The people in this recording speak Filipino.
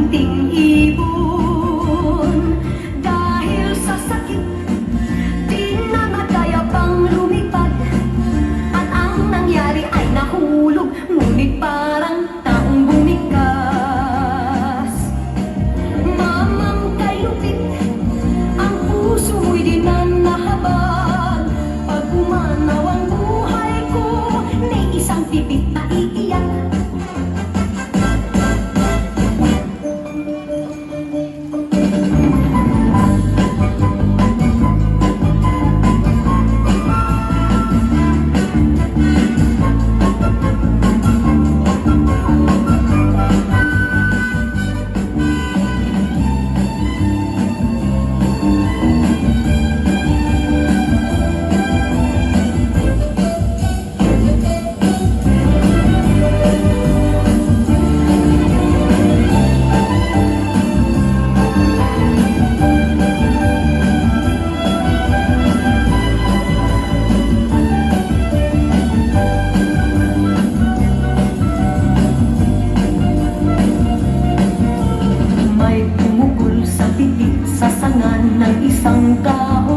munting ibon. Dahil sa sakit, di na madaya pang lumipad. At ang nangyari ay nahulog, ngunit parang taong bumikas. Mamang kay lupit, ang puso mo'y di na nahabag. Pag umanaw ang buhay ko, may isang pipit na iiyak. May pumukol sa pitik sa sangan ng isang tao.